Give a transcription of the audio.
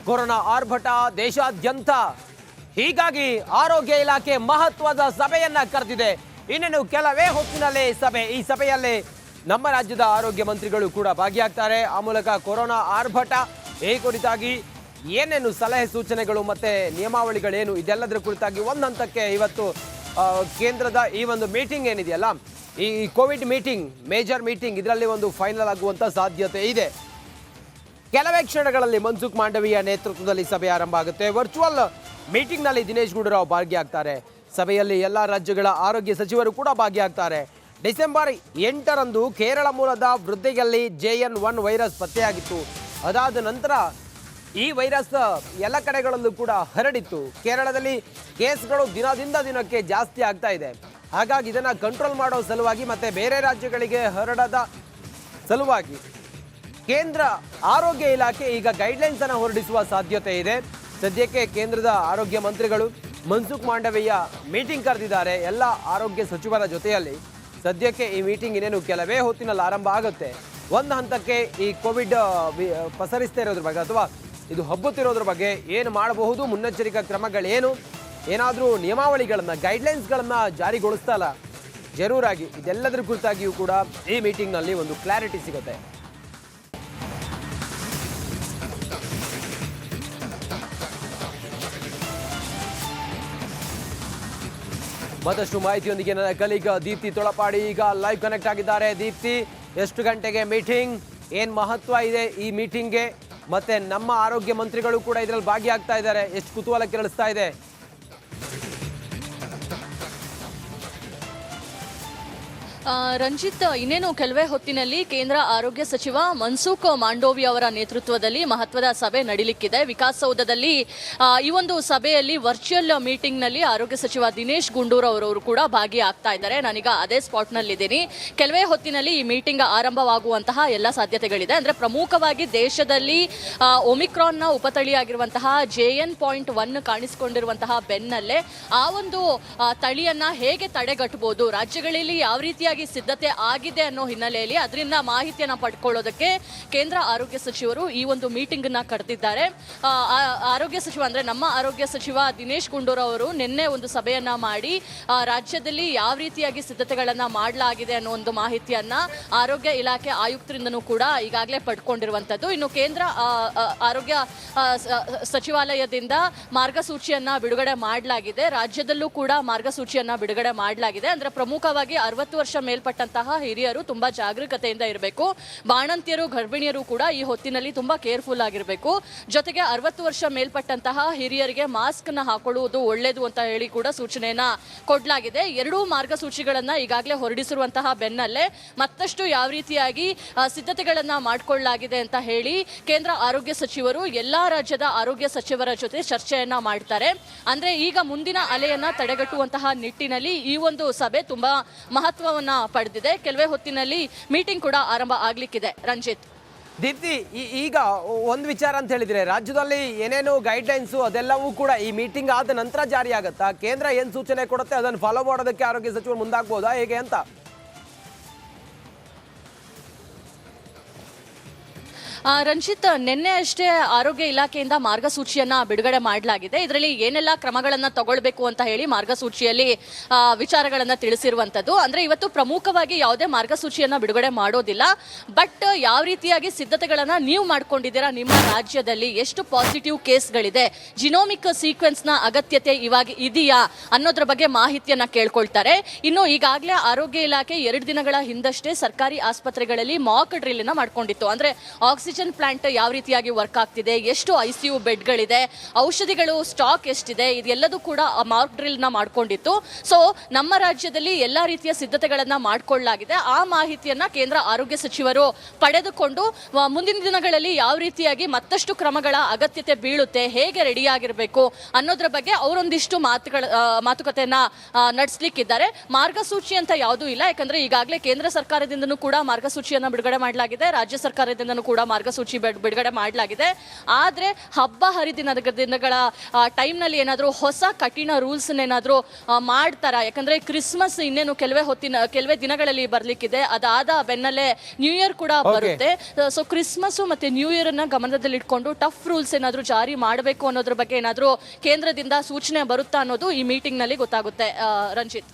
Corona ಆರ್ಭಟ ದೇಶಾದ್ಯಂತ. ಹೀಗಾಗಿ ಆರೋಗ್ಯ ಇಲಾಖೆ ಮಹತ್ವದ ಸಭೆಯನ್ನ ಕರೆದಿದೆ. ಇನ್ನೇನು ಕೆಲವೇ ಹೊತ್ತಿನಲ್ಲೇ ಈ ಸಭೆಯಲ್ಲಿ ನಮ್ಮ ರಾಜ್ಯದ ಆರೋಗ್ಯ ಮಂತ್ರಿಗಳು ಕೂಡ ಭಾಗಿಯಾಗ್ತಾರೆ. ಆ ಮೂಲಕ ಕೊರೋನಾ ಆರ್ಭಟ ಈ ಕುರಿತಾಗಿ ಏನೇನು ಸಲಹೆ ಸೂಚನೆಗಳು ಮತ್ತೆ ನಿಯಮಾವಳಿಗಳೇನು ಇದೆಲ್ಲದರ ಕುರಿತಾಗಿ ಒಂದು ಹಂತಕ್ಕೆ ಇವತ್ತು ಕೇಂದ್ರದ ಈ ಒಂದು ಮೀಟಿಂಗ್ ಏನಿದೆಯಲ್ಲ, ಈ ಕೋವಿಡ್ ಮೀಟಿಂಗ್, ಮೇಜರ್ ಮೀಟಿಂಗ್, ಇದರಲ್ಲಿ ಒಂದು ಫೈನಲ್ ಆಗುವಂತ ಸಾಧ್ಯತೆ ಇದೆ. ಕೆಲವೇ ಕ್ಷಣಗಳಲ್ಲಿ ಮನ್ಸುಖ್ ಮಾಂಡವೀಯ ನೇತೃತ್ವದಲ್ಲಿ ಸಭೆ ಆರಂಭ ಆಗುತ್ತೆ. ವರ್ಚುವಲ್ ಮೀಟಿಂಗ್ನಲ್ಲಿ ದಿನೇಶ್ ಗುಂಡೂರಾವ್ ಭಾಗಿಯಾಗ್ತಾರೆ. ಸಭೆಯಲ್ಲಿ ಎಲ್ಲ ರಾಜ್ಯಗಳ ಆರೋಗ್ಯ ಸಚಿವರು ಕೂಡ ಭಾಗಿಯಾಗ್ತಾರೆ. ಡಿಸೆಂಬರ್ 8ರಂದು ಕೇರಳ ಮೂಲದ ವೃದ್ಧೆಯಲ್ಲಿ JN1 ವೈರಸ್ ಪತ್ತೆಯಾಗಿತ್ತು. ಅದಾದ ನಂತರ ಈ ವೈರಸ್ ಎಲ್ಲ ಕಡೆಗಳಲ್ಲೂ ಕೂಡ ಹರಡಿತ್ತು. ಕೇರಳದಲ್ಲಿ ಕೇಸ್ಗಳು ದಿನದಿಂದ ದಿನಕ್ಕೆ ಜಾಸ್ತಿ ಆಗ್ತಾ ಇದೆ. ಹಾಗಾಗಿ ಇದನ್ನು ಕಂಟ್ರೋಲ್ ಮಾಡೋ ಸಲುವಾಗಿ ಮತ್ತೆ ಬೇರೆ ರಾಜ್ಯಗಳಿಗೆ ಹರಡದ ಸಲುವಾಗಿ ಕೇಂದ್ರ ಆರೋಗ್ಯ ಇಲಾಖೆ ಈಗ ಗೈಡ್ಲೈನ್ಸ್ ಅನ್ನು ಹೊರಡಿಸುವ ಸಾಧ್ಯತೆ ಇದೆ. ಸದ್ಯಕ್ಕೆ ಕೇಂದ್ರದ ಆರೋಗ್ಯ ಮಂತ್ರಿಗಳು ಮನ್ಸುಖ್ ಮಾಂಡವೀಯ ಮೀಟಿಂಗ್ ಕರೆದಿದ್ದಾರೆ ಎಲ್ಲ ಆರೋಗ್ಯ ಸಚಿವರ ಜೊತೆಯಲ್ಲಿ. ಸದ್ಯಕ್ಕೆ ಈ ಮೀಟಿಂಗ್ ಇನ್ನೇನು ಕೆಲವೇ ಹೊತ್ತಿನಲ್ಲಿ ಆರಂಭ ಆಗುತ್ತೆ. ಒಂದು ಹಂತಕ್ಕೆ ಈ ಕೋವಿಡ್ ಪಸರಿಸ್ತಾ ಇರೋದ್ರ ಬಗ್ಗೆ ಅಥವಾ ಇದು ಹಬ್ಬುತ್ತಿರೋದ್ರ ಬಗ್ಗೆ ಏನು ಮಾಡಬಹುದು, ಮುನ್ನೆಚ್ಚರಿಕಾ ಕ್ರಮಗಳೇನು, ಏನಾದರೂ ನಿಯಮಾವಳಿಗಳನ್ನು, ಗೈಡ್ಲೈನ್ಸ್ಗಳನ್ನು ಜಾರಿಗೊಳಿಸ್ತಲ್ಲ ಜರೂರಾಗಿ ಇದೆಲ್ಲದರ ಕುರಿತಾಗಿಯೂ ಕೂಡ ಈ ಮೀಟಿಂಗ್ನಲ್ಲಿ ಒಂದು ಕ್ಲಾರಿಟಿ ಸಿಗುತ್ತೆ. ಮತ್ತಷ್ಟು ಮಾಹಿತಿಯೊಂದಿಗೆ ನನ್ನ ಕಲೀಗ ದೀಪ್ತಿ ತೊಳಪಾಡಿ ಈಗ ಲೈವ್ ಕನೆಕ್ಟ್ ಆಗಿದ್ದಾರೆ. ದೀಪ್ತಿ, ಎಷ್ಟು ಗಂಟೆಗೆ ಮೀಟಿಂಗ್, ಏನು ಮಹತ್ವ ಇದೆ ಈ ಮೀಟಿಂಗ್ಗೆ, ಮತ್ತೆ ನಮ್ಮ ಆರೋಗ್ಯ ಮಂತ್ರಿಗಳು ಕೂಡ ಇದರಲ್ಲಿ ಭಾಗಿಯಾಗ್ತಾ ಇದ್ದಾರೆ, ಎಷ್ಟು ಕುತೂಹಲ ಕೆರಳಿಸ್ತಾ ಇದೆ? ರಂಜಿತ್, ಇನ್ನೇನು ಕೆಲವೇ ಹೊತ್ತಿನಲ್ಲಿ ಕೇಂದ್ರ ಆರೋಗ್ಯ ಸಚಿವ ಮನ್ಸುಖ್ ಮಾಂಡವೀಯ ಅವರ ನೇತೃತ್ವದಲ್ಲಿ ಮಹತ್ವದ ಸಭೆ ನಡೀಲಿಕ್ಕಿದೆ. ವಿಕಾಸಸೌಧದಲ್ಲಿ ಈ ಒಂದು ಸಭೆಯಲ್ಲಿ ವರ್ಚುವಲ್ ಮೀಟಿಂಗ್ನಲ್ಲಿ ಆರೋಗ್ಯ ಸಚಿವ ದಿನೇಶ್ ಗುಂಡೂರಾವ್ ಅವರು ಕೂಡ ಭಾಗಿಯಾಗ್ತಾ ಇದ್ದಾರೆ. ನಾನೀಗ ಅದೇ ಸ್ಪಾಟ್ನಲ್ಲಿದ್ದೀನಿ. ಕೆಲವೇ ಹೊತ್ತಿನಲ್ಲಿ ಈ ಮೀಟಿಂಗ್ ಆರಂಭವಾಗುವಂತಹ ಎಲ್ಲ ಸಾಧ್ಯತೆಗಳಿದೆ. ಅಂದರೆ ಪ್ರಮುಖವಾಗಿ ದೇಶದಲ್ಲಿ ಒಮಿಕ್ರಾನ್ನ ಉಪತಳಿಯಾಗಿರುವಂತಹ JN.1 ಕಾಣಿಸಿಕೊಂಡಿರುವಂತಹ ಬೆನ್ನಲ್ಲೇ ಆ ಒಂದು ತಳಿಯನ್ನ ಹೇಗೆ ತಡೆಗಟ್ಟಬಹುದು, ರಾಜ್ಯಗಳಲ್ಲಿ ಯಾವ ರೀತಿಯ ಸಿದ್ಧತೆ ಆಗಿದೆ ಅನ್ನೋ ಹಿನ್ನೆಲೆಯಲ್ಲಿ ಅದರಿಂದ ಮಾಹಿತಿಯನ್ನ ಪಡ್ಕೊಳ್ಳೋದಕ್ಕೆ ಕೇಂದ್ರ ಆರೋಗ್ಯ ಸಚಿವರು ಈ ಒಂದು ಮೀಟಿಂಗ್ ನ ಕರೆದಿದ್ದಾರೆ. ಆರೋಗ್ಯ ಸಚಿವ ಅಂದ್ರೆ ನಮ್ಮ ಆರೋಗ್ಯ ಸಚಿವ ದಿನೇಶ್ ಗುಂಡೂರಾವ್ ಅವರು ನಿನ್ನೆ ಒಂದು ಸಭೆಯನ್ನ ಮಾಡಿ ರಾಜ್ಯದಲ್ಲಿ ಯಾವ ರೀತಿಯಾಗಿ ಸಿದ್ಧತೆಗಳನ್ನ ಮಾಡಲಾಗಿದೆ ಅನ್ನೋ ಒಂದು ಮಾಹಿತಿಯನ್ನ ಆರೋಗ್ಯ ಇಲಾಖೆ ಆಯುಕ್ತರಿಂದನೂ ಕೂಡ ಈಗಾಗಲೇ ಪಡ್ಕೊಂಡಿರುವಂತದ್ದು. ಇನ್ನು ಕೇಂದ್ರ ಆರೋಗ್ಯ ಸಚಿವಾಲಯದಿಂದ ಮಾರ್ಗಸೂಚಿಯನ್ನ ಬಿಡುಗಡೆ ಮಾಡಲಾಗಿದೆ. ರಾಜ್ಯದಲ್ಲೂ ಕೂಡ ಮಾರ್ಗಸೂಚಿಯನ್ನ ಬಿಡುಗಡೆ ಮಾಡಲಾಗಿದೆ. ಅಂದ್ರೆ ಪ್ರಮುಖವಾಗಿ 60 ವರ್ಷ ಮೇಲ್ಪಟ್ಟಂತಹ ಹಿರಿಯರು ತುಂಬಾ ಜಾಗರೂಕತೆಯಿಂದ ಇರಬೇಕು. ಬಾಣಂತಿಯರು, ಗರ್ಭಿಣಿಯರು ಕೂಡ ಈ ಹೊತ್ತಿನಲ್ಲಿ ತುಂಬಾ ಕೇರ್ಫುಲ್ ಆಗಿರಬೇಕು. ಜೊತೆಗೆ 60 ವರ್ಷ ಮೇಲ್ಪಟ್ಟಂತಹ ಹಿರಿಯರಿಗೆ ಮಾಸ್ಕ್ ನ ಹಾಕೊಳ್ಳುವುದು ಒಳ್ಳೆಯದು ಅಂತ ಹೇಳಿ ಕೂಡ ಸೂಚನೆಯನ್ನ ಕೊಡಲಾಗಿದೆ. ಎರಡೂ ಮಾರ್ಗಸೂಚಿಗಳನ್ನ ಈಗಾಗಲೇ ಹೊರಡಿಸಿರುವಂತಹ ಬೆನ್ನಲ್ಲೇ ಮತ್ತಷ್ಟು ಯಾವ ರೀತಿಯಾಗಿ ಸಿದ್ಧತೆಗಳನ್ನ ಮಾಡಿಕೊಳ್ಳಲಾಗಿದೆ ಅಂತ ಹೇಳಿ ಕೇಂದ್ರ ಆರೋಗ್ಯ ಸಚಿವರು ಎಲ್ಲಾ ರಾಜ್ಯದ ಆರೋಗ್ಯ ಸಚಿವರ ಜೊತೆ ಚರ್ಚೆಯನ್ನ ಮಾಡ್ತಾರೆ. ಅಂದ್ರೆ ಈಗ ಮುಂದಿನ ಅಲೆಯನ್ನ ತಡೆಗಟ್ಟುವಂತಹ ನಿಟ್ಟಿನಲ್ಲಿ ಈ ಒಂದು ಸಭೆ ತುಂಬಾ ಮಹತ್ವವನ್ನ ಪಡೆದಿದೆ. ಕೆಲವೇ ಹೊತ್ತಿನಲ್ಲಿ ಮೀಟಿಂಗ್ ಕೂಡ ಆರಂಭ ಆಗ್ಲಿಕ್ಕಿದೆ. ರಂಜಿತ್, ದೀಪ್ತಿ, ಈಗ ಒಂದು ವಿಚಾರ ಅಂತ ಹೇಳಿದ್ರೆ, ರಾಜ್ಯದಲ್ಲಿ ಏನೇನು ಗೈಡ್ಲೈನ್ಸು ಅದೆಲ್ಲವೂ ಕೂಡ ಈ ಮೀಟಿಂಗ್ ಆದ ನಂತರ ಜಾರಿ ಆಗುತ್ತಾ? ಕೇಂದ್ರ ಏನು ಸೂಚನೆ ಕೊಡುತ್ತೆ ಅದನ್ನು ಫಾಲೋ ಮಾಡೋದಕ್ಕೆ ಆರೋಗ್ಯ ಸಚಿವರು ಮುಂದಾಗ್ಬೋದಾ, ಹೇಗೆ ಅಂತ? ರಂಜಿತ್, ನಿನ್ನೆ ಅಷ್ಟೇ ಆರೋಗ್ಯ ಇಲಾಖೆಯಿಂದ ಮಾರ್ಗಸೂಚಿಯನ್ನ ಬಿಡುಗಡೆ ಮಾಡಲಾಗಿದೆ. ಇದರಲ್ಲಿ ಏನೆಲ್ಲ ಕ್ರಮಗಳನ್ನ ತಗೊಳ್ಬೇಕು ಅಂತ ಹೇಳಿ ಮಾರ್ಗಸೂಚಿಯಲ್ಲಿ ವಿಚಾರಗಳನ್ನ ತಿಳಿಸಿರುವಂತದ್ದು. ಅಂದ್ರೆ ಇವತ್ತು ಪ್ರಮುಖವಾಗಿ ಯಾವುದೇ ಮಾರ್ಗಸೂಚಿಯನ್ನ ಬಿಡುಗಡೆ ಮಾಡೋದಿಲ್ಲ, ಬಟ್ ಯಾವ ರೀತಿಯಾಗಿ ಸಿದ್ಧತೆಗಳನ್ನ ನೀವು ಮಾಡ್ಕೊಂಡಿದ್ದೀರಾ, ನಿಮ್ಮ ರಾಜ್ಯದಲ್ಲಿ ಎಷ್ಟು ಪಾಸಿಟಿವ್ ಕೇಸ್ಗಳಿದೆ, ಜಿನೋಮಿಕ್ ಸೀಕ್ವೆನ್ಸ್ ನ ಅಗತ್ಯತೆ ಇವಾಗ ಇದೆಯಾ ಅನ್ನೋದ್ರ ಬಗ್ಗೆ ಮಾಹಿತಿಯನ್ನ ಕೇಳ್ಕೊಳ್ತಾರೆ. ಇನ್ನು ಈಗಾಗಲೇ ಆರೋಗ್ಯ ಇಲಾಖೆ 2 ದಿನಗಳ ಹಿಂದಷ್ಟೇ ಸರ್ಕಾರಿ ಆಸ್ಪತ್ರೆಗಳಲ್ಲಿ ಮಾಕ್ ಡ್ರಿಲ್ ನ ಮಾಡ್ಕೊಂಡಿತ್ತು. ಅಂದ್ರೆ ಆಕ್ಸಿಜನ್ ಪ್ಲಾಂಟ್ ಯಾವ ರೀತಿಯಾಗಿ ವರ್ಕ್ ಆಗ್ತಿದೆ, ಎಷ್ಟು ICU ಬೆಡ್ಗಳಿದೆ, ಔಷಧಿಗಳು ಸ್ಟಾಕ್ ಎಷ್ಟಿದೆ, ಇದೆಲ್ಲದೂ ಕೂಡ ಮಾರ್ಕ್ ಡ್ರಿಲ್ ನ ಮಾಡ್ಕೊಂಡಿತ್ತು. ಸೊ ನಮ್ಮ ರಾಜ್ಯದಲ್ಲಿ ಎಲ್ಲಾ ರೀತಿಯ ಸಿದ್ಧತೆಗಳನ್ನ ಮಾಡಿಕೊಳ್ಳಲಾಗಿದೆ. ಆ ಮಾಹಿತಿಯನ್ನ ಕೇಂದ್ರ ಆರೋಗ್ಯ ಸಚಿವರು ಪಡೆದುಕೊಂಡು ಮುಂದಿನ ದಿನಗಳಲ್ಲಿ ಯಾವ ರೀತಿಯಾಗಿ ಮತ್ತಷ್ಟು ಕ್ರಮಗಳ ಅಗತ್ಯತೆ ಬೀಳುತ್ತೆ, ಹೇಗೆ ರೆಡಿಯಾಗಿರಬೇಕು ಅನ್ನೋದ್ರ ಬಗ್ಗೆ ಅವರೊಂದಿಷ್ಟು ಮಾತುಕತೆಯನ್ನ ನಡೆಸಲಿಕ್ಕಿದ್ದಾರೆ. ಮಾರ್ಗಸೂಚಿ ಅಂತ ಯಾವುದೂ ಇಲ್ಲ, ಯಾಕಂದ್ರೆ ಈಗಾಗಲೇ ಕೇಂದ್ರ ಸರ್ಕಾರದಿಂದನೂ ಕೂಡ ಮಾರ್ಗಸೂಚಿಯನ್ನ ಬಿಡುಗಡೆ ಮಾಡಲಾಗಿದೆ, ರಾಜ್ಯ ಸರ್ಕಾರದಿಂದನೂ ಕೂಡ ಮಾರ್ಗಸೂಚಿ ಬಿಡುಗಡೆ ಮಾಡಲಾಗಿದೆ. ಆದರೆ ಹಬ್ಬ ಹರಿದಿನಗಳ ಟೈಮ್ನಲ್ಲಿ ಏನಾದರೂ ಹೊಸ ಕಠಿಣ ರೂಲ್ಸ್ ಏನಾದರೂ ಮಾಡ್ತಾರಾ? ಯಾಕಂದ್ರೆ ಕ್ರಿಸ್ಮಸ್ ಇನ್ನೇನು ಕೆಲವೇ ದಿನಗಳಲ್ಲಿ ಬರ್ಲಿಕ್ಕಿದೆ. ಅದಾದ ಬೆನ್ನಲ್ಲೇ ನ್ಯೂ ಇಯರ್ ಕೂಡ ಬರುತ್ತೆ. ಸೊ ಕ್ರಿಸ್ಮಸ್ ಮತ್ತೆ ನ್ಯೂ ಇಯರ್ ಅನ್ನ ಗಮನದಲ್ಲಿ ಇಟ್ಕೊಂಡು ಟಫ್ ರೂಲ್ಸ್ ಏನಾದರೂ ಜಾರಿ ಮಾಡಬೇಕು ಅನ್ನೋದ್ರ ಬಗ್ಗೆ ಏನಾದರೂ ಕೇಂದ್ರದಿಂದ ಸೂಚನೆ ಬರುತ್ತಾ ಅನ್ನೋದು ಈ ಮೀಟಿಂಗ್ ನಲ್ಲಿ ಗೊತ್ತಾಗುತ್ತೆ. ರಂಜಿತ್.